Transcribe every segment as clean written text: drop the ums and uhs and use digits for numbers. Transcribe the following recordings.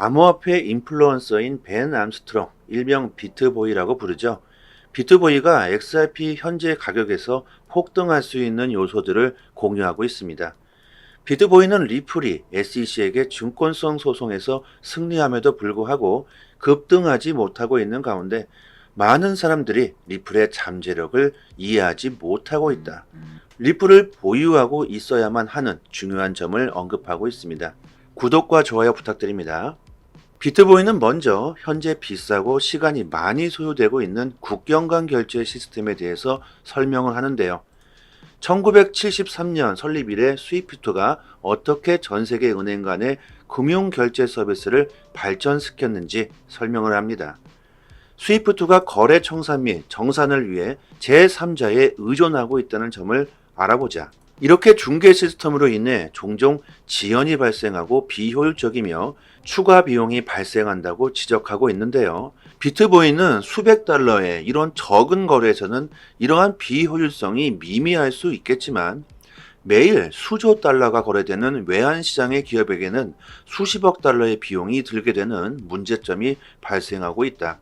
암호화폐 인플루언서인 벤 암스트롱, 일명 비트보이라고 부르죠. 비트보이가 XRP 현재 가격에서 폭등할 수 있는 요소들을 공유하고 있습니다. 비트보이는 리플이 SEC에게 증권성 소송에서 승리함에도 불구하고 급등하지 못하고 있는 가운데 많은 사람들이 리플의 잠재력을 이해하지 못하고 있다. 리플을 보유하고 있어야만 하는 중요한 점을 언급하고 있습니다. 구독과 좋아요 부탁드립니다. 비트보이는 먼저 현재 비싸고 시간이 많이 소요되고 있는 국경 간 결제 시스템에 대해서 설명을 하는데요. 1973년 설립 이래 스위프트가 어떻게 전 세계 은행 간의 금융 결제 서비스를 발전시켰는지 설명을 합니다. 스위프트가 거래 청산 및 정산을 위해 제3자에 의존하고 있다는 점을 알아보자. 이렇게 중개 시스템으로 인해 종종 지연이 발생하고 비효율적이며 추가 비용이 발생한다고 지적하고 있는데요. 비트보이는 수백 달러의 이런 적은 거래에서는 이러한 비효율성이 미미할 수 있겠지만 매일 수조 달러가 거래되는 외환시장의 기업에게는 수십억 달러의 비용이 들게 되는 문제점이 발생하고 있다.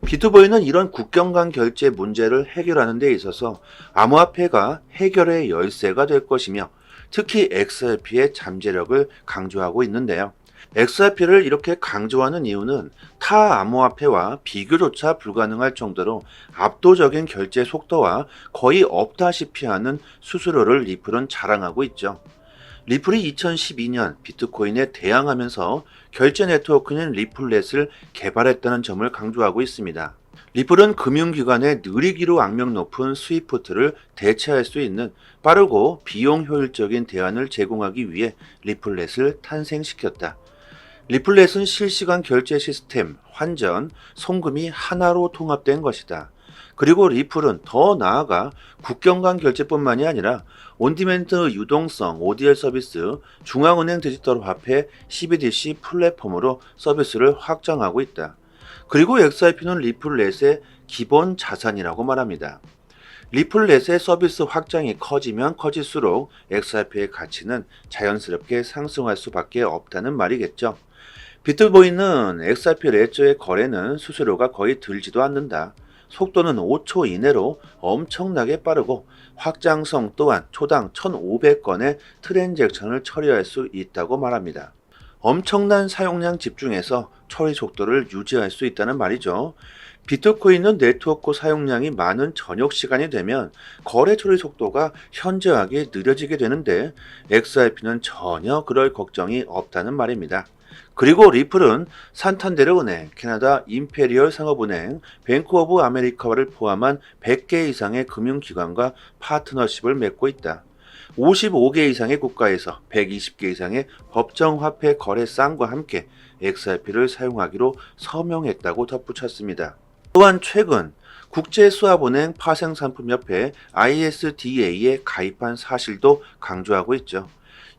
비트보이는 이런 국경 간 결제 문제를 해결하는 데 있어서 암호화폐가 해결의 열쇠가 될 것이며 특히 XRP의 잠재력을 강조하고 있는데요. XRP를 이렇게 강조하는 이유는 타 암호화폐와 비교조차 불가능할 정도로 압도적인 결제 속도와 거의 없다시피 하는 수수료를 리플은 자랑하고 있죠. 리플이 2012년 비트코인에 대항하면서 결제 네트워크인 리플렛을 개발했다는 점을 강조하고 있습니다. 리플은 금융기관의 느리기로 악명 높은 스위프트를 대체할 수 있는 빠르고 비용 효율적인 대안을 제공하기 위해 리플렛을 탄생시켰다. 리플렛은 실시간 결제 시스템, 환전, 송금이 하나로 통합된 것이다. 그리고 리플은 더 나아가 국경 간 결제뿐만이 아니라 온디맨드 유동성 ODR 서비스, 중앙은행 디지털 화폐 CBDC 플랫폼으로 서비스를 확장하고 있다. 그리고 XRP는 리플렛의 기본 자산이라고 말합니다. 리플렛의 서비스 확장이 커지면 커질수록 XRP의 가치는 자연스럽게 상승할 수밖에 없다는 말이겠죠. 비트보이는 XRP 레저의 거래는 수수료가 거의 들지도 않는다. 속도는 5초 이내로 엄청나게 빠르고 확장성 또한 초당 1,500건의 트랜잭션을 처리할 수 있다고 말합니다. 엄청난 사용량 집중해서 처리 속도를 유지할 수 있다는 말이죠. 비트코인은 네트워크 사용량이 많은 저녁 시간이 되면 거래 처리 속도가 현저하게 느려지게 되는데 XRP는 전혀 그럴 걱정이 없다는 말입니다. 그리고 리플은 산탄데르 은행, 캐나다 임페리얼 상업은행, 뱅크 오브 아메리카를 포함한 100개 이상의 금융기관과 파트너십을 맺고 있다. 55개 이상의 국가에서 120개 이상의 법정화폐 거래상과 함께 XRP를 사용하기로 서명했다고 덧붙였습니다. 또한 최근 국제수합은행 파생상품협회 ISDA에 가입한 사실도 강조하고 있죠.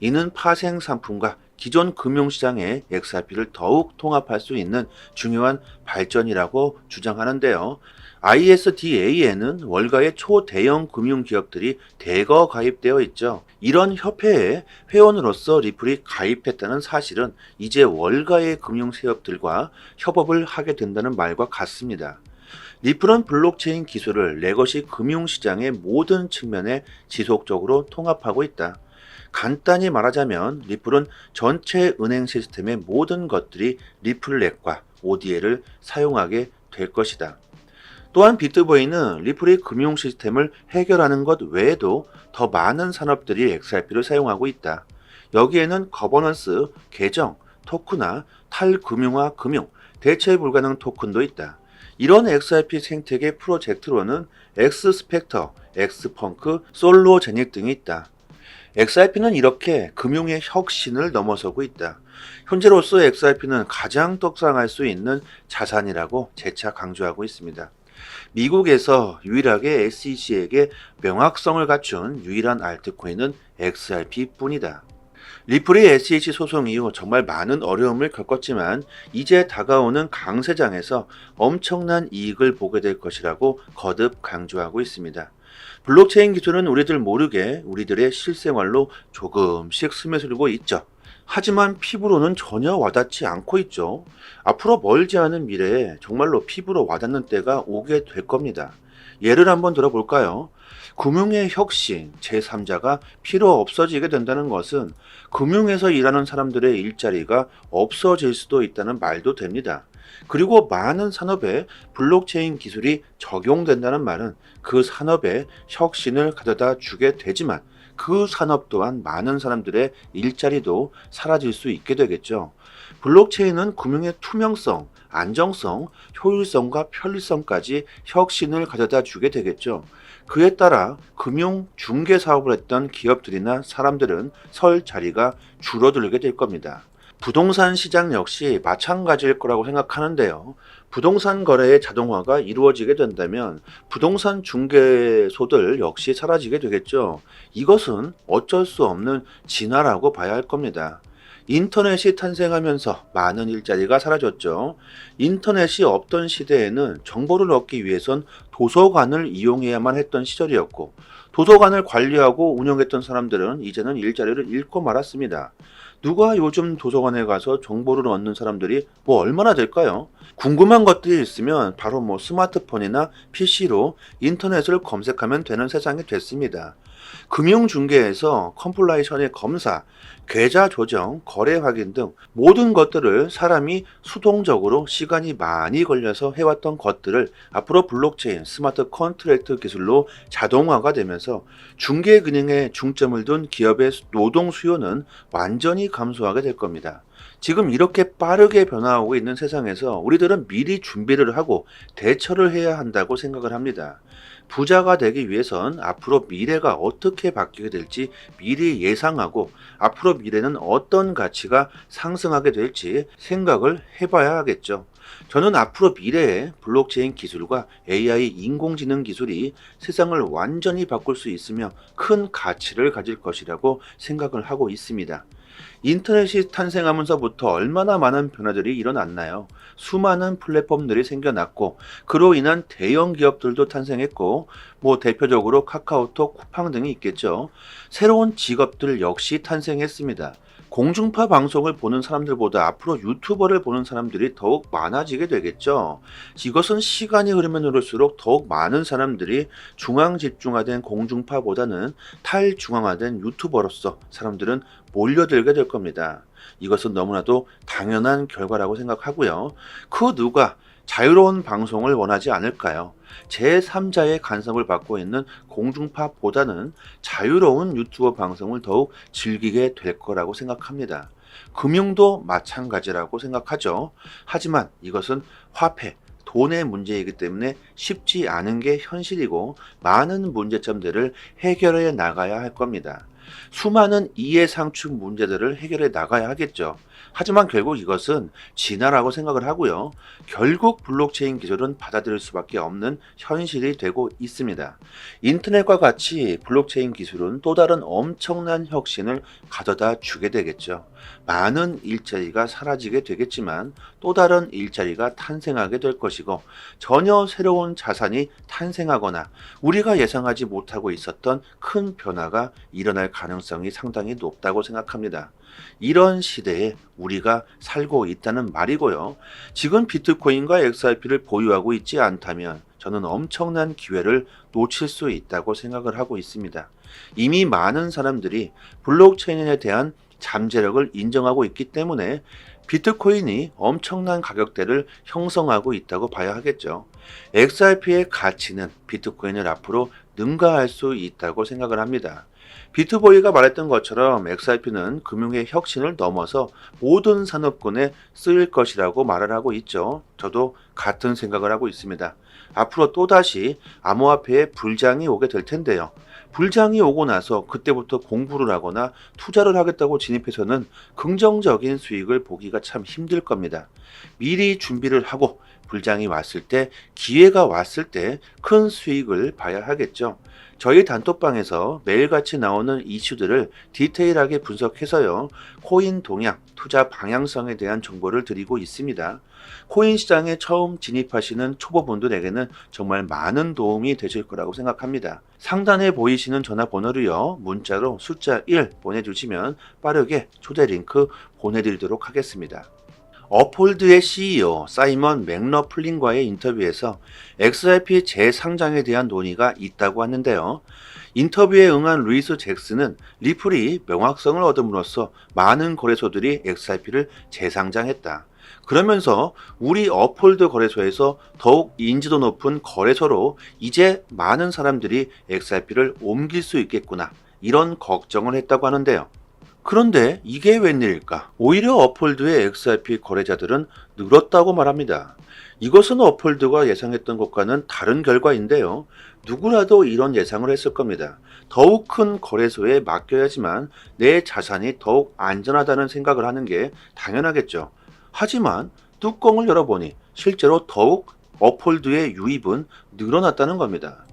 이는 파생상품과 기존 금융시장의 XRP를 더욱 통합할 수 있는 중요한 발전이라고 주장하는데요. ISDA에는 월가의 초대형 금융기업들이 대거 가입되어 있죠. 이런 협회에 회원으로서 리플이 가입했다는 사실은 이제 월가의 금융세력들과 협업을 하게 된다는 말과 같습니다. 리플은 블록체인 기술을 레거시 금융시장의 모든 측면에 지속적으로 통합하고 있다. 간단히 말하자면 리플은 전체 은행 시스템의 모든 것들이 리플렛과 ODL을 사용하게 될 것이다. 또한 비트보이는 리플의 금융 시스템을 해결하는 것 외에도 더 많은 산업들이 XRP를 사용하고 있다. 여기에는 거버넌스, 계정, 토크나 탈금융화 금융, 대체 불가능 토큰도 있다. 이런 XRP 생태계 프로젝트로는 엑스스펙터, 엑스펑크, 솔로제닉 등이 있다. XRP는 이렇게 금융의 혁신을 넘어서고 있다. 현재로서 XRP는 가장 떡상할 수 있는 자산이라고 재차 강조하고 있습니다. 미국에서 유일하게 SEC에게 명확성을 갖춘 유일한 알트코인은 XRP뿐이다. 리플이 SEC 소송 이후 정말 많은 어려움을 겪었지만 이제 다가오는 강세장에서 엄청난 이익을 보게 될 것이라고 거듭 강조하고 있습니다. 블록체인 기술은 우리들 모르게 우리들의 실생활로 조금씩 스며들고 있죠. 하지만 피부로는 전혀 와닿지 않고 있죠. 앞으로 멀지 않은 미래에 정말로 피부로 와닿는 때가 오게 될 겁니다. 예를 한번 들어볼까요? 금융의 혁신, 제3자가 필요 없어지게 된다는 것은 금융에서 일하는 사람들의 일자리가 없어질 수도 있다는 말도 됩니다. 그리고 많은 산업에 블록체인 기술이 적용된다는 말은 그 산업에 혁신을 가져다 주게 되지만 그 산업 또한 많은 사람들의 일자리도 사라질 수 있게 되겠죠. 블록체인은 금융의 투명성, 안정성, 효율성과 편리성까지 혁신을 가져다 주게 되겠죠. 그에 따라 금융 중개 사업을 했던 기업들이나 사람들은 설 자리가 줄어들게 될 겁니다. 부동산 시장 역시 마찬가지일 거라고 생각하는데요. 부동산 거래의 자동화가 이루어지게 된다면 부동산 중개소들 역시 사라지게 되겠죠. 이것은 어쩔 수 없는 진화라고 봐야 할 겁니다. 인터넷이 탄생하면서 많은 일자리가 사라졌죠. 인터넷이 없던 시대에는 정보를 얻기 위해선 도서관을 이용해야만 했던 시절이었고, 도서관을 관리하고 운영했던 사람들은 이제는 일자리를 잃고 말았습니다. 누가 요즘 도서관에 가서 정보를 얻는 사람들이 얼마나 될까요? 궁금한 것들이 있으면 바로 스마트폰이나 PC로 인터넷을 검색하면 되는 세상이 됐습니다. 금융중개에서 컴플라이션의 검사, 계좌 조정, 거래 확인 등 모든 것들을 사람이 수동적으로 시간이 많이 걸려서 해왔던 것들을 앞으로 블록체인, 스마트 컨트랙트 기술로 자동화가 되면서 중개기능에 중점을 둔 기업의 노동 수요는 완전히 감소하게 될 겁니다. 지금 이렇게 빠르게 변화하고 있는 세상에서 우리들은 미리 준비를 하고 대처를 해야 한다고 생각을 합니다. 부자가 되기 위해선 앞으로 미래가 어떻게 바뀌게 될지 미리 예상하고 앞으로 미래는 어떤 가치가 상승하게 될지 생각을 해봐야 하겠죠. 저는 앞으로 미래에 블록체인 기술과 AI 인공지능 기술이 세상을 완전히 바꿀 수 있으며 큰 가치를 가질 것이라고 생각을 하고 있습니다. 인터넷이 탄생하면서부터 얼마나 많은 변화들이 일어났나요? 수많은 플랫폼들이 생겨났고 그로 인한 대형 기업들도 탄생했고 대표적으로 카카오톡, 쿠팡 등이 있겠죠. 새로운 직업들 역시 탄생했습니다. 공중파 방송을 보는 사람들보다 앞으로 유튜버를 보는 사람들이 더욱 많아지게 되겠죠. 이것은 시간이 흐르면 흐를수록 더욱 많은 사람들이 중앙 집중화된 공중파보다는 탈중앙화된 유튜버로서 사람들은 몰려들게 될 겁니다. 이것은 너무나도 당연한 결과라고 생각하고요. 그 누가 자유로운 방송을 원하지 않을까요? 제3자의 간섭을 받고 있는 공중파보다는 자유로운 유튜버 방송을 더욱 즐기게 될 거라고 생각합니다. 금융도 마찬가지라고 생각하죠. 하지만 이것은 화폐, 돈의 문제이기 때문에 쉽지 않은 게 현실이고 많은 문제점들을 해결해 나가야 할 겁니다. 수많은 이해상충 문제들을 해결해 나가야 하겠죠. 하지만 결국 이것은 진화라고 생각을 하고요. 결국 블록체인 기술은 받아들일 수밖에 없는 현실이 되고 있습니다. 인터넷과 같이 블록체인 기술은 또 다른 엄청난 혁신을 가져다 주게 되겠죠. 많은 일자리가 사라지게 되겠지만 또 다른 일자리가 탄생하게 될 것이고 전혀 새로운 자산이 탄생하거나 우리가 예상하지 못하고 있었던 큰 변화가 일어날 가능성이 상당히 높다고 생각합니다. 이런 시대에 우리가 살고 있다는 말이고요. 지금 비트코인과 XRP를 보유하고 있지 않다면 저는 엄청난 기회를 놓칠 수 있다고 생각을 하고 있습니다. 이미 많은 사람들이 블록체인에 대한 잠재력을 인정하고 있기 때문에 비트코인이 엄청난 가격대를 형성하고 있다고 봐야 하겠죠. XRP의 가치는 비트코인을 앞으로 능가할 수 있다고 생각을 합니다. 비트보이가 말했던 것처럼 XRP는 금융의 혁신을 넘어서 모든 산업군에 쓰일 것이라고 말을 하고 있죠. 저도 같은 생각을 하고 있습니다. 앞으로 또다시 암호화폐에 불장이 오게 될 텐데요. 불장이 오고 나서 그때부터 공부를 하거나 투자를 하겠다고 진입해서는 긍정적인 수익을 보기가 참 힘들 겁니다. 미리 준비를 하고 불장이 왔을 때, 기회가 왔을 때 큰 수익을 봐야 하겠죠. 저희 단톡방에서 매일같이 나오는 이슈들을 디테일하게 분석해서요, 코인 동향, 투자 방향성에 대한 정보를 드리고 있습니다. 코인 시장에 처음 진입하시는 초보분들에게는 정말 많은 도움이 되실 거라고 생각합니다. 상단에 보이시는 전화번호로요, 문자로 숫자 1 보내주시면 빠르게 초대 링크 보내드리도록 하겠습니다. 업홀드의 CEO 사이먼 맥러플린과의 인터뷰에서 XRP 재상장에 대한 논의가 있다고 하는데요. 인터뷰에 응한 루이스 잭슨은 리플이 명확성을 얻음으로써 많은 거래소들이 XRP를 재상장했다. 그러면서 우리 업홀드 거래소에서 더욱 인지도 높은 거래소로 이제 많은 사람들이 XRP를 옮길 수 있겠구나, 이런 걱정을 했다고 하는데요. 그런데 이게 웬일일까? 오히려 업홀드의 XRP 거래자들은 늘었다고 말합니다. 이것은 업홀드가 예상했던 것과는 다른 결과인데요. 누구라도 이런 예상을 했을 겁니다. 더욱 큰 거래소에 맡겨야지만 내 자산이 더욱 안전하다는 생각을 하는 게 당연하겠죠. 하지만 뚜껑을 열어보니 실제로 더욱 업홀드의 유입은 늘어났다는 겁니다.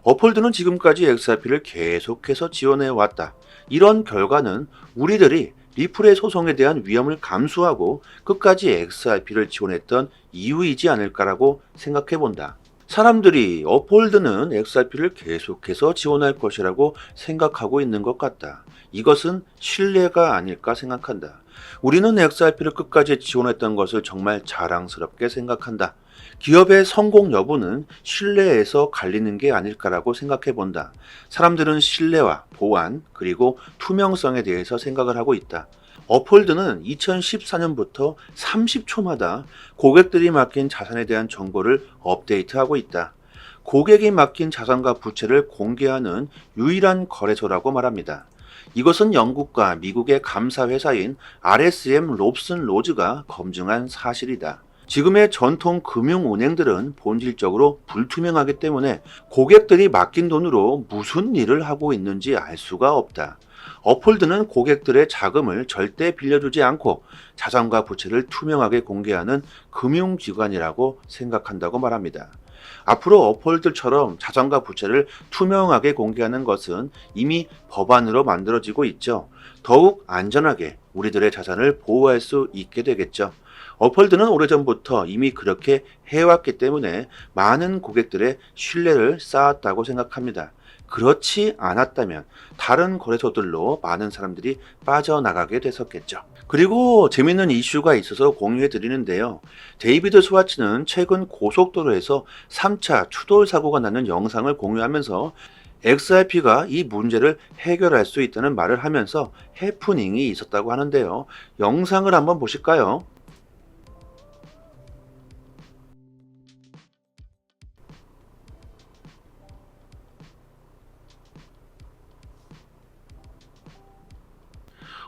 업홀드는 지금까지 XRP를 계속해서 지원해 왔다. 이런 결과는 우리들이 리플의 소송에 대한 위험을 감수하고 끝까지 XRP를 지원했던 이유이지 않을까라고 생각해 본다. 사람들이 업홀드는 XRP를 계속해서 지원할 것이라고 생각하고 있는 것 같다. 이것은 신뢰가 아닐까 생각한다. 우리는 XRP를 끝까지 지원했던 것을 정말 자랑스럽게 생각한다. 기업의 성공 여부는 신뢰에서 갈리는 게 아닐까라고 생각해 본다. 사람들은 신뢰와 보안, 그리고 투명성에 대해서 생각을 하고 있다. 업홀드는 2014년부터 30초마다 고객들이 맡긴 자산에 대한 정보를 업데이트하고 있다. 고객이 맡긴 자산과 부채를 공개하는 유일한 거래소라고 말합니다. 이것은 영국과 미국의 감사회사인 RSM 롭슨 로즈가 검증한 사실이다. 지금의 전통 금융은행들은 본질적으로 불투명하기 때문에 고객들이 맡긴 돈으로 무슨 일을 하고 있는지 알 수가 없다. 업홀드는 고객들의 자금을 절대 빌려주지 않고 자산과 부채를 투명하게 공개하는 금융기관이라고 생각한다고 말합니다. 앞으로 업홀드처럼 자산과 부채를 투명하게 공개하는 것은 이미 법안으로 만들어지고 있죠. 더욱 안전하게 우리들의 자산을 보호할 수 있게 되겠죠. 업홀드는 오래전부터 이미 그렇게 해왔기 때문에 많은 고객들의 신뢰를 쌓았다고 생각합니다. 그렇지 않았다면 다른 거래소들로 많은 사람들이 빠져나가게 됐었겠죠. 그리고 재밌는 이슈가 있어서 공유해 드리는데요. 데이비드 스와츠는 최근 고속도로에서 3차 추돌 사고가 나는 영상을 공유하면서 XRP가 이 문제를 해결할 수 있다는 말을 하면서 해프닝이 있었다고 하는데요. 영상을 한번 보실까요?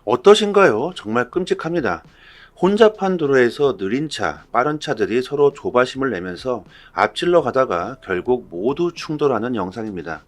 어떠신가요? 정말 끔찍합니다. 혼잡한 도로에서 느린 차, 빠른 차들이 서로 조바심을 내면서 앞질러 가다가 결국 모두 충돌하는 영상입니다.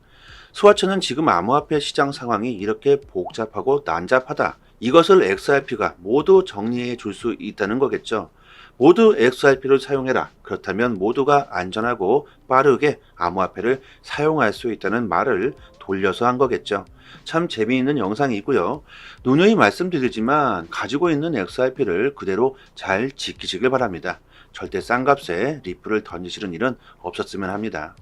스와츠는 지금 암호화폐 시장 상황이 이렇게 복잡하고 난잡하다. 이것을 XRP가 모두 정리해 줄 수 있다는 거겠죠. 모두 XRP를 사용해라. 그렇다면 모두가 안전하고 빠르게 암호화폐를 사용할 수 있다는 말을 돌려서 한 거겠죠. 참 재미있는 영상이고요. 누누이 말씀드리지만 가지고 있는 XRP를 그대로 잘 지키시길 바랍니다. 절대 싼 값에 리플을 던지시는 일은 없었으면 합니다.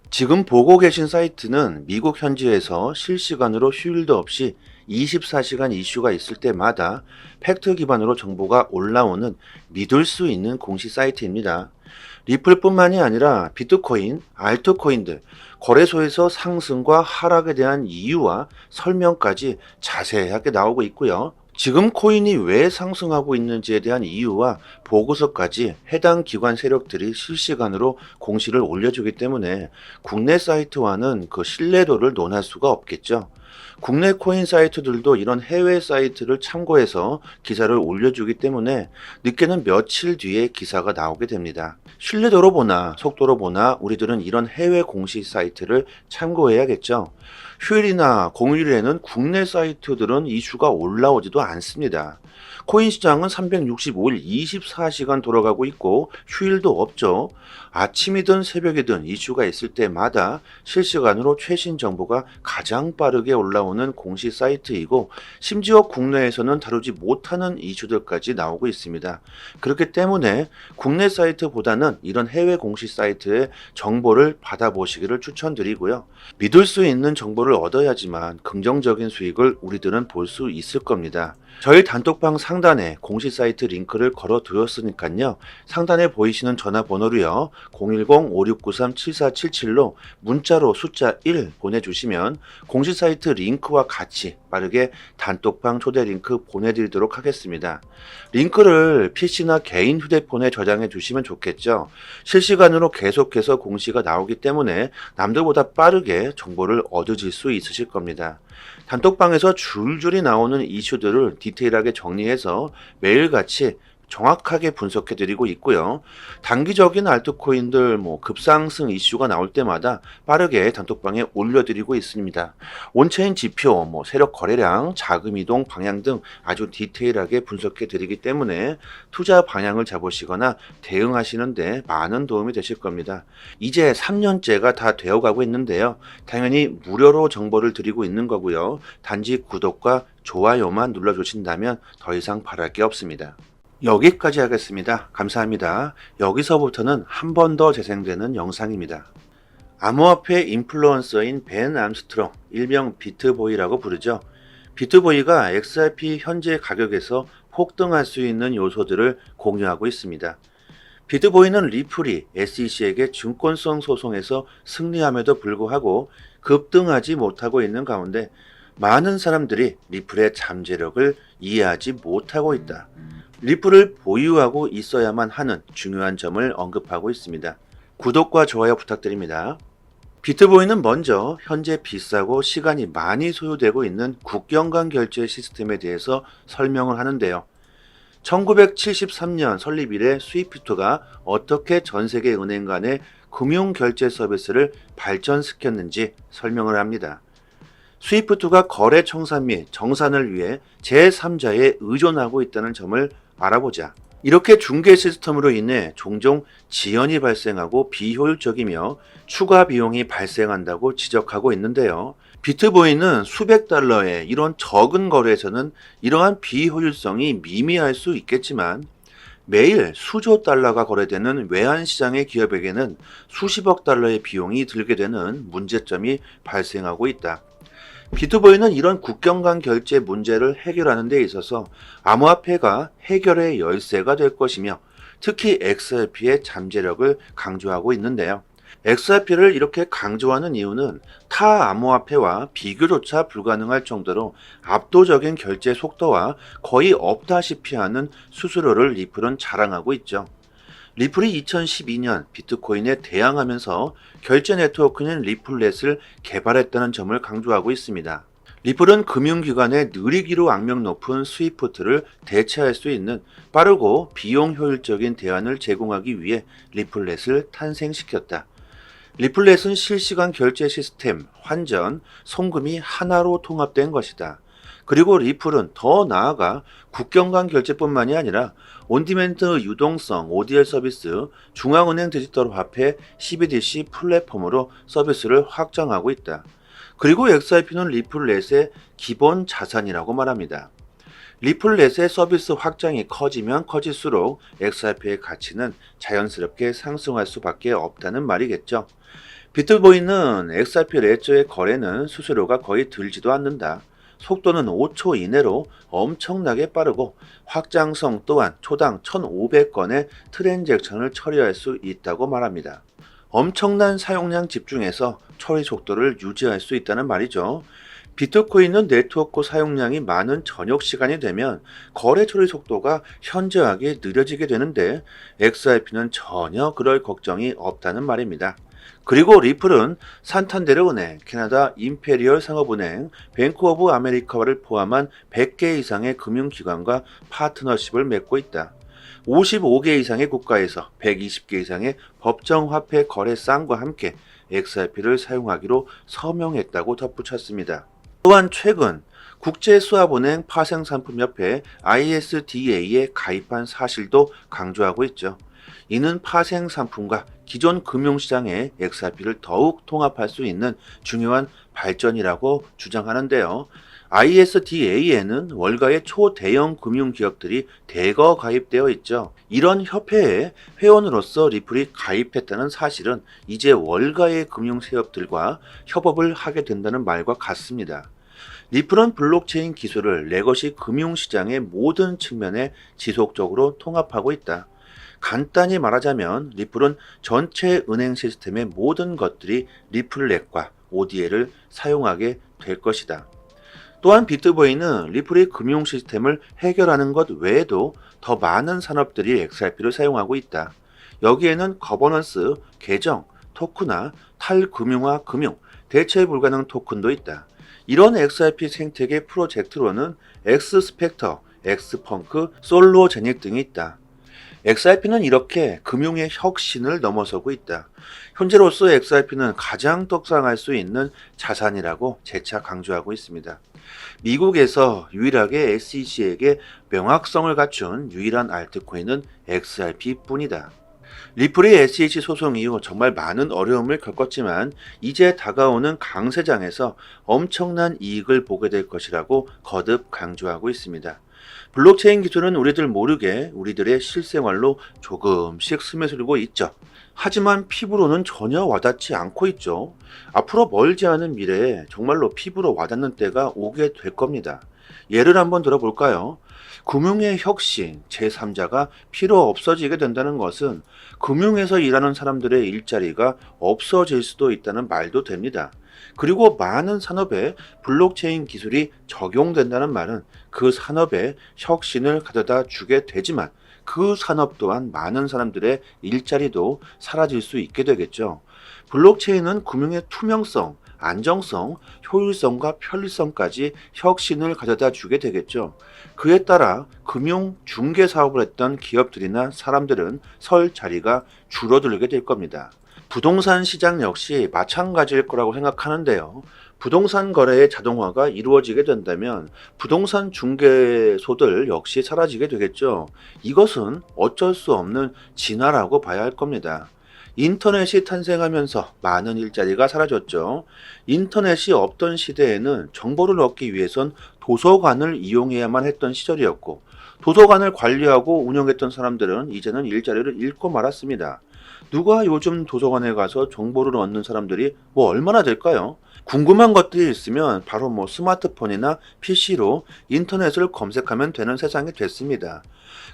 지금 보고 계신 사이트는 미국 현지에서 실시간으로 휴일도 없이 24시간 이슈가 있을 때마다 팩트 기반으로 정보가 올라오는 믿을 수 있는 공식 사이트입니다. 리플뿐만이 아니라 비트코인, 알트코인들, 거래소에서 상승과 하락에 대한 이유와 설명까지 자세하게 나오고 있고요. 지금 코인이 왜 상승하고 있는지에 대한 이유와 보고서까지 해당 기관 세력들이 실시간으로 공시를 올려주기 때문에 국내 사이트와는 그 신뢰도를 논할 수가 없겠죠. 국내 코인 사이트들도 이런 해외 사이트를 참고해서 기사를 올려주기 때문에 늦게는 며칠 뒤에 기사가 나오게 됩니다. 신뢰도로 보나 속도로 보나 우리들은 이런 해외 공식 사이트를 참고해야겠죠. 휴일이나 공휴일에는 국내 사이트들은 이슈가 올라오지도 않습니다. 코인 시장은 365일 24시간 돌아가고 있고 휴일도 없죠. 아침이든 새벽이든 이슈가 있을 때마다 실시간으로 최신 정보가 가장 빠르게 올라오는 공시 사이트이고 심지어 국내에서는 다루지 못하는 이슈들까지 나오고 있습니다. 그렇기 때문에 국내 사이트보다는 이런 해외 공시 사이트의 정보를 받아보시기를 추천드리고요. 믿을 수 있는 정보를 얻어야지만 긍정적인 수익을 우리들은 볼 수 있을 겁니다. 저희 단톡방 상단에 공시 사이트 링크를 걸어 두었으니까요. 상단에 보이시는 전화번호로요. 010-5693-7477로 문자로 숫자 1 보내주시면 공시 사이트 링크와 같이 빠르게 단톡방 초대 링크 보내드리도록 하겠습니다. 링크를 PC나 개인 휴대폰에 저장해 두시면 좋겠죠. 실시간으로 계속해서 공시가 나오기 때문에 남들보다 빠르게 정보를 얻으실 수 있으실 겁니다. 단톡방에서 줄줄이 나오는 이슈들을 디테일하게 정리해서 매일같이 정확하게 분석해 드리고 있고요. 단기적인 알트코인들 급상승 이슈가 나올 때마다 빠르게 단톡방에 올려드리고 있습니다. 온체인 지표, 세력 거래량, 자금 이동 방향 등 아주 디테일하게 분석해 드리기 때문에 투자 방향을 잡으시거나 대응하시는데 많은 도움이 되실 겁니다. 이제 3년째가 다 되어가고 있는데요. 당연히 무료로 정보를 드리고 있는 거고요. 단지 구독과 좋아요만 눌러주신다면 더 이상 바랄 게 없습니다. 여기까지 하겠습니다. 감사합니다. 여기서부터는 한 번 더 재생되는 영상입니다. 암호화폐 인플루언서인 벤 암스트롱, 일명 비트보이라고 부르죠. 비트보이가 XRP 현재 가격에서 폭등할 수 있는 요소들을 공유하고 있습니다. 비트보이는 리플이 SEC에게 증권성 소송에서 승리함에도 불구하고 급등하지 못하고 있는 가운데 많은 사람들이 리플의 잠재력을 이해하지 못하고 있다. 리플을 보유하고 있어야만 하는 중요한 점을 언급하고 있습니다. 구독과 좋아요 부탁드립니다. 비트보이는 먼저 현재 비싸고 시간이 많이 소요되고 있는 국경 간 결제 시스템에 대해서 설명을 하는데요. 1973년 설립 이래 스위프트가 어떻게 전 세계 은행 간의 금융 결제 서비스를 발전시켰는지 설명을 합니다. 스위프트가 거래 청산 및 정산을 위해 제3자에 의존하고 있다는 점을 알아보자. 이렇게 중개 시스템으로 인해 종종 지연이 발생하고 비효율적이며 추가 비용이 발생한다고 지적하고 있는데요. 비트보이는 수백 달러의 이런 적은 거래에서는 이러한 비효율성이 미미할 수 있겠지만 매일 수조 달러가 거래되는 외환시장의 기업에게는 수십억 달러의 비용이 들게 되는 문제점이 발생하고 있다. 비트보이는 이런 국경 간 결제 문제를 해결하는 데 있어서 암호화폐가 해결의 열쇠가 될 것이며 특히 XRP의 잠재력을 강조하고 있는데요. XRP를 이렇게 강조하는 이유는 타 암호화폐와 비교조차 불가능할 정도로 압도적인 결제 속도와 거의 없다시피 하는 수수료를 리플은 자랑하고 있죠. 리플이 2012년 비트코인에 대항하면서 결제 네트워크인 리플렛을 개발했다는 점을 강조하고 있습니다. 리플은 금융기관의 느리기로 악명 높은 스위프트를 대체할 수 있는 빠르고 비용 효율적인 대안을 제공하기 위해 리플렛을 탄생시켰다. 리플렛은 실시간 결제 시스템, 환전, 송금이 하나로 통합된 것이다. 그리고 리플은 더 나아가 국경 간 결제뿐만이 아니라 온디맨드 유동성 ODR 서비스, 중앙은행 디지털 화폐 CBDC 플랫폼으로 서비스를 확장하고 있다. 그리고 XRP는 리플렛의 기본 자산이라고 말합니다. 리플렛의 서비스 확장이 커지면 커질수록 XRP의 가치는 자연스럽게 상승할 수밖에 없다는 말이겠죠. 비트보이는 XRP 레저의 거래는 수수료가 거의 들지도 않는다. 속도는 5초 이내로 엄청나게 빠르고 확장성 또한 초당 1,500건의 트랜잭션을 처리할 수 있다고 말합니다. 엄청난 사용량 집중해서 처리 속도를 유지할 수 있다는 말이죠. 비트코인은 네트워크 사용량이 많은 저녁 시간이 되면 거래 처리 속도가 현저하게 느려지게 되는데 XRP는 전혀 그럴 걱정이 없다는 말입니다. 그리고 리플은 산탄데르 은행, 캐나다 임페리얼 상업은행, 뱅크 오브 아메리카를 포함한 100개 이상의 금융기관과 파트너십을 맺고 있다. 55개 이상의 국가에서 120개 이상의 법정화폐 거래상과 함께 XRP를 사용하기로 서명했다고 덧붙였습니다. 또한 최근 국제수합은행 파생상품협회 ISDA에 가입한 사실도 강조하고 있죠. 이는 파생상품과 기존 금융시장의 XRP를 더욱 통합할 수 있는 중요한 발전이라고 주장하는데요. ISDA에는 월가의 초대형 금융기업들이 대거 가입되어 있죠. 이런 협회에 회원으로서 리플이 가입했다는 사실은 이제 월가의 금융세력들과 협업을 하게 된다는 말과 같습니다. 리플은 블록체인 기술을 레거시 금융시장의 모든 측면에 지속적으로 통합하고 있다. 간단히 말하자면 리플은 전체 은행 시스템의 모든 것들이 리플넷과 ODL을 사용하게 될 것이다. 또한 비트보이는 리플의 금융 시스템을 해결하는 것 외에도 더 많은 산업들이 XRP를 사용하고 있다. 여기에는 거버넌스, 계정, 토크나 탈금융화 금융, 대체 불가능 토큰도 있다. 이런 XRP 생태계 프로젝트로는 엑스스펙터, 엑스펑크, 솔로제닉 등이 있다. XRP는 이렇게 금융의 혁신을 넘어서고 있다. 현재로서 XRP는 가장 떡상할 수 있는 자산이라고 재차 강조하고 있습니다. 미국에서 유일하게 SEC에게 명확성을 갖춘 유일한 알트코인은 XRP뿐이다. 리플의 SEC 소송 이후 정말 많은 어려움을 겪었지만 이제 다가오는 강세장에서 엄청난 이익을 보게 될 것이라고 거듭 강조하고 있습니다. 블록체인 기술은 우리들 모르게 우리들의 실생활로 조금씩 스며들고 있죠. 하지만 피부로는 전혀 와닿지 않고 있죠. 앞으로 멀지 않은 미래에 정말로 피부로 와닿는 때가 오게 될 겁니다. 예를 한번 들어볼까요? 금융의 혁신, 제3자가 필요 없어지게 된다는 것은 금융에서 일하는 사람들의 일자리가 없어질 수도 있다는 말도 됩니다. 그리고 많은 산업에 블록체인 기술이 적용된다는 말은 그 산업에 혁신을 가져다 주게 되지만 그 산업 또한 많은 사람들의 일자리도 사라질 수 있게 되겠죠. 블록체인은 금융의 투명성, 안정성, 효율성과 편리성까지 혁신을 가져다 주게 되겠죠. 그에 따라 금융 중개 사업을 했던 기업들이나 사람들은 설 자리가 줄어들게 될 겁니다. 부동산 시장 역시 마찬가지일 거라고 생각하는데요. 부동산 거래의 자동화가 이루어지게 된다면 부동산 중개소들 역시 사라지게 되겠죠. 이것은 어쩔 수 없는 진화라고 봐야 할 겁니다. 인터넷이 탄생하면서 많은 일자리가 사라졌죠. 인터넷이 없던 시대에는 정보를 얻기 위해선 도서관을 이용해야만 했던 시절이었고 도서관을 관리하고 운영했던 사람들은 이제는 일자리를 잃고 말았습니다. 누가 요즘 도서관에 가서 정보를 얻는 사람들이 얼마나 될까요? 궁금한 것들이 있으면 바로 스마트폰이나 PC로 인터넷을 검색하면 되는 세상이 됐습니다.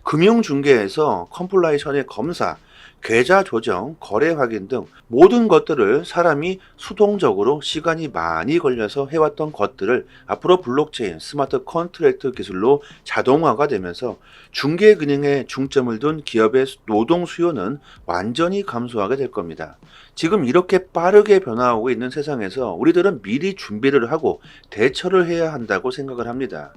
금융중개에서 컴플라이션의 검사, 계좌 조정, 거래 확인 등 모든 것들을 사람이 수동적으로 시간이 많이 걸려서 해왔던 것들을 앞으로 블록체인, 스마트 컨트랙트 기술로 자동화가 되면서 중개기능에 중점을 둔 기업의 노동 수요는 완전히 감소하게 될 겁니다. 지금 이렇게 빠르게 변화하고 있는 세상에서 우리들은 미리 준비를 하고 대처를 해야 한다고 생각을 합니다.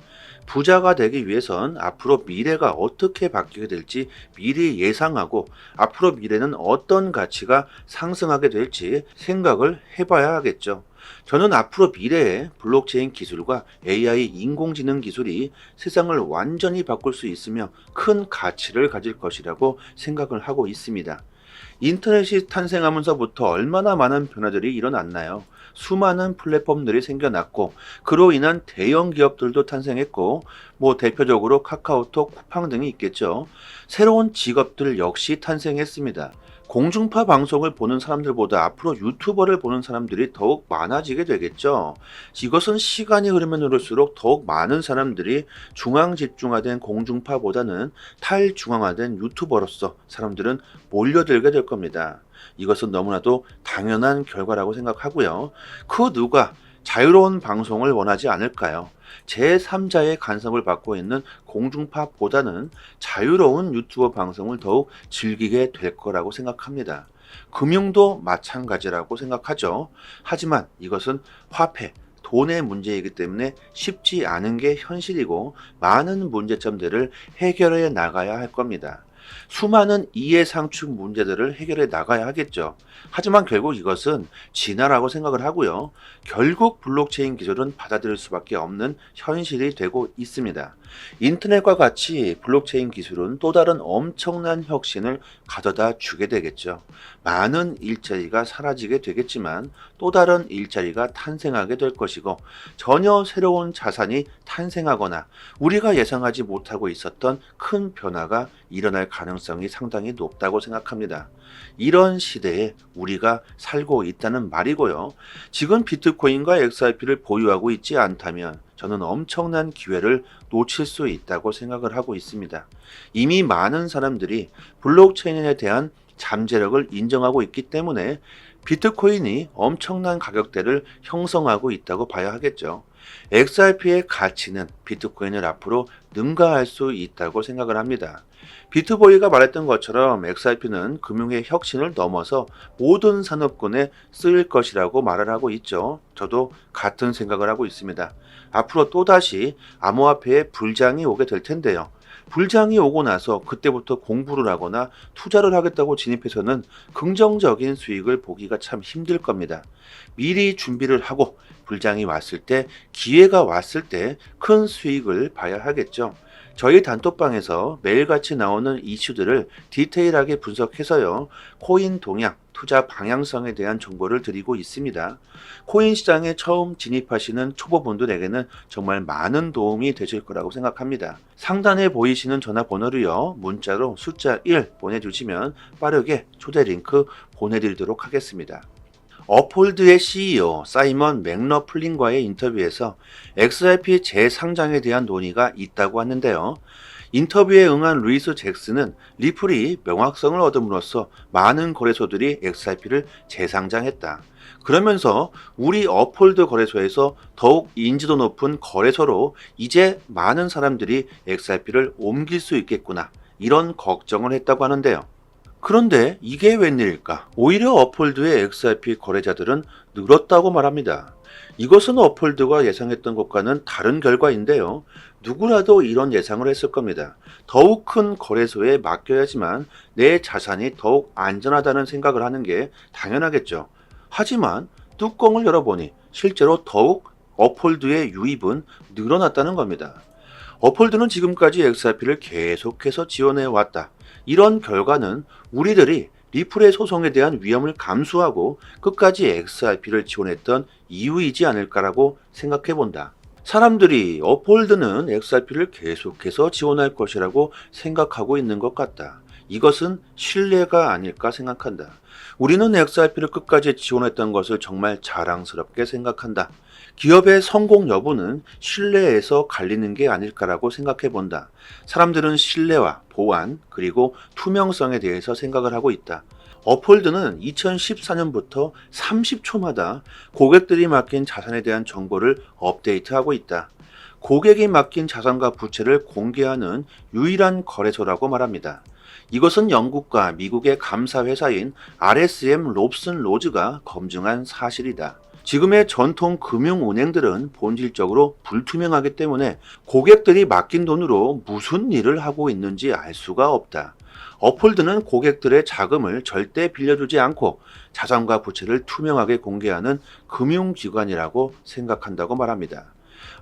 부자가 되기 위해선 앞으로 미래가 어떻게 바뀌게 될지 미리 예상하고 앞으로 미래는 어떤 가치가 상승하게 될지 생각을 해봐야 하겠죠. 저는 앞으로 미래에 블록체인 기술과 AI 인공지능 기술이 세상을 완전히 바꿀 수 있으며 큰 가치를 가질 것이라고 생각을 하고 있습니다. 인터넷이 탄생하면서부터 얼마나 많은 변화들이 일어났나요? 수많은 플랫폼들이 생겨났고 그로 인한 대형 기업들도 탄생했고 대표적으로 카카오톡, 쿠팡 등이 있겠죠. 새로운 직업들 역시 탄생했습니다. 공중파 방송을 보는 사람들보다 앞으로 유튜버를 보는 사람들이 더욱 많아지게 되겠죠. 이것은 시간이 흐르면 흐를수록 더욱 많은 사람들이 중앙 집중화된 공중파보다는 탈중앙화된 유튜버로서 사람들은 몰려들게 될 겁니다. 이것은 너무나도 당연한 결과라고 생각하고요. 그 누가 자유로운 방송을 원하지 않을까요? 제3자의 간섭을 받고 있는 공중파보다는 자유로운 유튜버 방송을 더욱 즐기게 될 거라고 생각합니다. 금융도 마찬가지라고 생각하죠. 하지만 이것은 화폐, 돈의 문제이기 때문에 쉽지 않은 게 현실이고 많은 문제점들을 해결해 나가야 할 겁니다. 수많은 이해상충 문제들을 해결해 나가야 하겠죠. 하지만 결국 이것은 진화라고 생각을 하고요. 결국 블록체인 기술은 받아들일 수밖에 없는 현실이 되고 있습니다. 인터넷과 같이 블록체인 기술은 또 다른 엄청난 혁신을 가져다 주게 되겠죠. 많은 일자리가 사라지게 되겠지만 또 다른 일자리가 탄생하게 될 것이고, 전혀 새로운 자산이 탄생하거나 우리가 예상하지 못하고 있었던 큰 변화가 일어날 가능성이 상당히 높다고 생각합니다. 이런 시대에 우리가 살고 있다는 말이고요. 지금 비트코인과 XRP를 보유하고 있지 않다면 저는 엄청난 기회를 놓칠 수 있다고 생각을 하고 있습니다. 이미 많은 사람들이 블록체인에 대한 잠재력을 인정하고 있기 때문에 비트코인이 엄청난 가격대를 형성하고 있다고 봐야 하겠죠. XRP의 가치는 비트코인을 앞으로 능가할 수 있다고 생각을 합니다. 비트보이가 말했던 것처럼 XRP는 금융의 혁신을 넘어서 모든 산업군에 쓰일 것이라고 말을 하고 있죠. 저도 같은 생각을 하고 있습니다. 앞으로 또다시 암호화폐에 불장이 오게 될 텐데요. 불장이 오고 나서 그때부터 공부를 하거나 투자를 하겠다고 진입해서는 긍정적인 수익을 보기가 참 힘들 겁니다. 미리 준비를 하고 불장이 왔을 때, 기회가 왔을 때 큰 수익을 봐야 하겠죠. 저희 단톡방에서 매일같이 나오는 이슈들을 디테일하게 분석해서요, 코인 동향, 투자 방향성에 대한 정보를 드리고 있습니다. 코인 시장에 처음 진입하시는 초보분들에게는 정말 많은 도움이 되실 거라고 생각합니다. 상단에 보이시는 전화번호로요, 문자로 숫자 1 보내주시면 빠르게 초대 링크 보내드리도록 하겠습니다. 업홀드의 CEO 사이먼 맥러플린과의 인터뷰에서 XRP 재상장에 대한 논의가 있다고 하는데요. 인터뷰에 응한 루이스 잭슨은 리플이 명확성을 얻음으로써 많은 거래소들이 XRP를 재상장했다. 그러면서 우리 업홀드 거래소에서 더욱 인지도 높은 거래소로 이제 많은 사람들이 XRP를 옮길 수 있겠구나, 이런 걱정을 했다고 하는데요. 그런데 이게 웬일일까? 오히려 업홀드의 XRP 거래자들은 늘었다고 말합니다. 이것은 업홀드가 예상했던 것과는 다른 결과인데요. 누구라도 이런 예상을 했을 겁니다. 더욱 큰 거래소에 맡겨야지만 내 자산이 더욱 안전하다는 생각을 하는 게 당연하겠죠. 하지만 뚜껑을 열어보니 실제로 더욱 업홀드의 유입은 늘어났다는 겁니다. 업홀드는 지금까지 XRP를 계속해서 지원해 왔다. 이런 결과는 우리들이 리플의 소송에 대한 위험을 감수하고 끝까지 XRP를 지원했던 이유이지 않을까라고 생각해 본다. 사람들이 업홀드는 XRP를 계속해서 지원할 것이라고 생각하고 있는 것 같다. 이것은 신뢰가 아닐까 생각한다. 우리는 XRP를 끝까지 지원했던 것을 정말 자랑스럽게 생각한다. 기업의 성공 여부는 신뢰에서 갈리는 게 아닐까라고 생각해 본다. 사람들은 신뢰와 보안, 그리고 투명성에 대해서 생각을 하고 있다. 업홀드는 2014년부터 30초마다 고객들이 맡긴 자산에 대한 정보를 업데이트하고 있다. 고객이 맡긴 자산과 부채를 공개하는 유일한 거래소라고 말합니다. 이것은 영국과 미국의 감사회사인 RSM 롭슨 로즈가 검증한 사실이다. 지금의 전통 금융은행들은 본질적으로 불투명하기 때문에 고객들이 맡긴 돈으로 무슨 일을 하고 있는지 알 수가 없다. 업홀드는 고객들의 자금을 절대 빌려주지 않고 자산과 부채를 투명하게 공개하는 금융기관이라고 생각한다고 말합니다.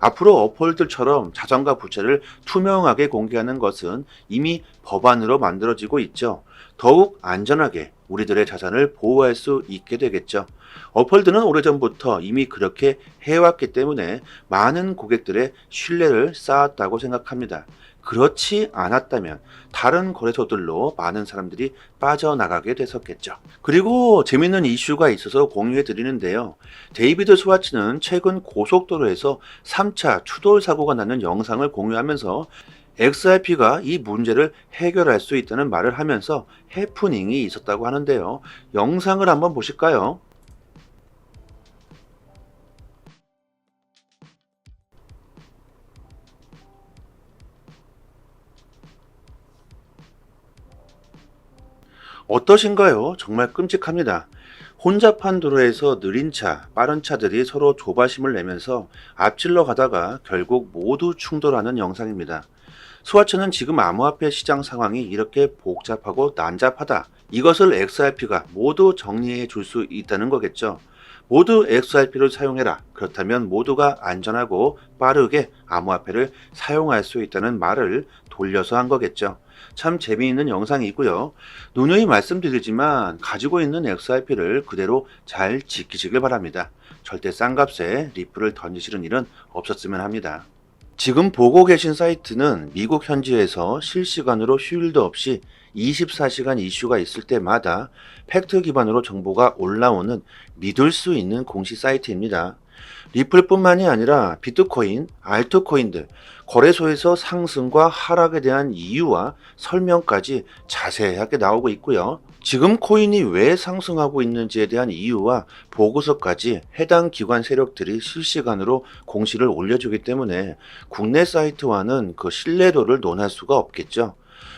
앞으로 업홀드처럼 자산과 부채를 투명하게 공개하는 것은 이미 법안으로 만들어지고 있죠. 더욱 안전하게 우리들의 자산을 보호할 수 있게 되겠죠. 업홀드는 오래전부터 이미 그렇게 해왔기 때문에 많은 고객들의 신뢰를 쌓았다고 생각합니다. 그렇지 않았다면 다른 거래소들로 많은 사람들이 빠져나가게 됐었겠죠. 그리고 재밌는 이슈가 있어서 공유해 드리는데요. 데이비드 스와츠는 최근 고속도로에서 3차 추돌 사고가 나는 영상을 공유하면서 XRP가 이 문제를 해결할 수 있다는 말을 하면서 해프닝이 있었다고 하는데요. 영상을 한번 보실까요? 어떠신가요? 정말 끔찍합니다. 혼잡한 도로에서 느린 차, 빠른 차들이 서로 조바심을 내면서 앞질러 가다가 결국 모두 충돌하는 영상입니다. 스와츠는 지금 암호화폐 시장 상황이 이렇게 복잡하고 난잡하다. 이것을 XRP가 모두 정리해 줄 수 있다는 거겠죠. 모두 XRP를 사용해라. 그렇다면 모두가 안전하고 빠르게 암호화폐를 사용할 수 있다는 말을 돌려서 한 거겠죠. 참 재미있는 영상이고요. 누누이 말씀드리지만 가지고 있는 XRP를 그대로 잘 지키시길 바랍니다. 절대 싼 값에 리플을 던지시는 일은 없었으면 합니다. 지금 보고 계신 사이트는 미국 현지에서 실시간으로 휴일도 없이 24시간 이슈가 있을 때마다 팩트 기반으로 정보가 올라오는 믿을 수 있는 공식 사이트입니다. 리플뿐만이 아니라 비트코인, 알트코인들, 거래소에서 상승과 하락에 대한 이유와 설명까지 자세하게 나오고 있고요. 지금 코인이 왜 상승하고 있는지에 대한 이유와 보고서까지 해당 기관 세력들이 실시간으로 공시를 올려주기 때문에 국내 사이트와는 그 신뢰도를 논할 수가 없겠죠.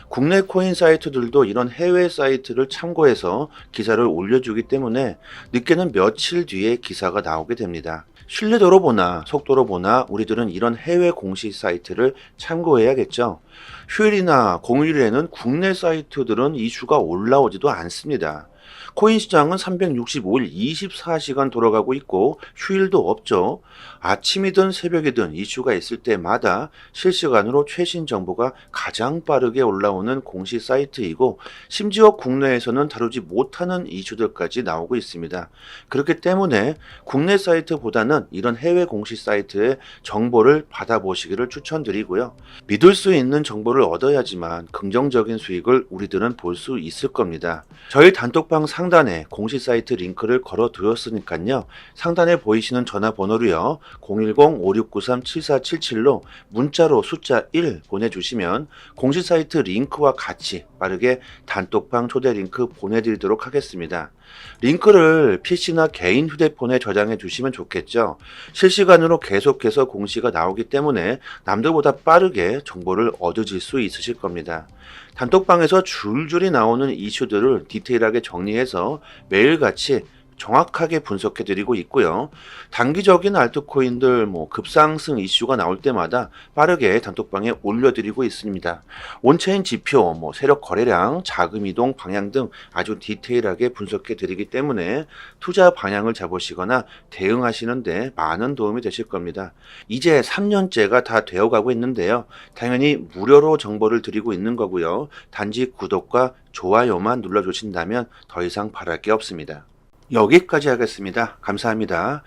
국내 코인 사이트들도 이런 해외 사이트를 참고해서 기사를 올려주기 때문에 늦게는 며칠 뒤에 기사가 나오게 됩니다. 신뢰도로 보나 속도로 보나 우리들은 이런 해외 공식 사이트를 참고해야겠죠. 휴일이나 공휴일에는 국내 사이트들은 이슈가 올라오지도 않습니다. 코인 시장은 365일 24시간 돌아가고 있고 휴일도 없죠. 아침이든 새벽이든 이슈가 있을 때마다 실시간으로 최신 정보가 가장 빠르게 올라오는 공식 사이트이고 심지어 국내에서는 다루지 못하는 이슈들까지 나오고 있습니다. 그렇기 때문에 국내 사이트보다는 이런 해외 공식 사이트의 정보를 받아보시기를 추천드리고요. 믿을 수 있는 정보를 얻어야지만 긍정적인 수익을 우리들은 볼 수 있을 겁니다. 저희 단톡방 상단에 공식 사이트 링크를 걸어 두었으니까요. 상단에 보이시는 전화번호로요. 010-5693-7477로 문자로 숫자 1 보내주시면 공식 사이트 링크와 같이 빠르게 단톡방 초대 링크 보내드리도록 하겠습니다. 링크를 PC나 개인 휴대폰에 저장해 주시면 좋겠죠. 실시간으로 계속해서 공시가 나오기 때문에 남들보다 빠르게 정보를 얻으실 수 있으실 겁니다. 단톡방에서 줄줄이 나오는 이슈들을 디테일하게 정리해서 매일같이 정확하게 분석해 드리고 있고요. 단기적인 알트코인들 급상승 이슈가 나올 때마다 빠르게 단톡방에 올려드리고 있습니다. 온체인 지표, 세력 거래량, 자금 이동 방향 등 아주 디테일하게 분석해 드리기 때문에 투자 방향을 잡으시거나 대응하시는데 많은 도움이 되실 겁니다. 이제 3년째가 다 되어가고 있는데요. 당연히 무료로 정보를 드리고 있는 거고요. 단지 구독과 좋아요만 눌러주신다면 더 이상 바랄 게 없습니다. 여기까지 하겠습니다. 감사합니다.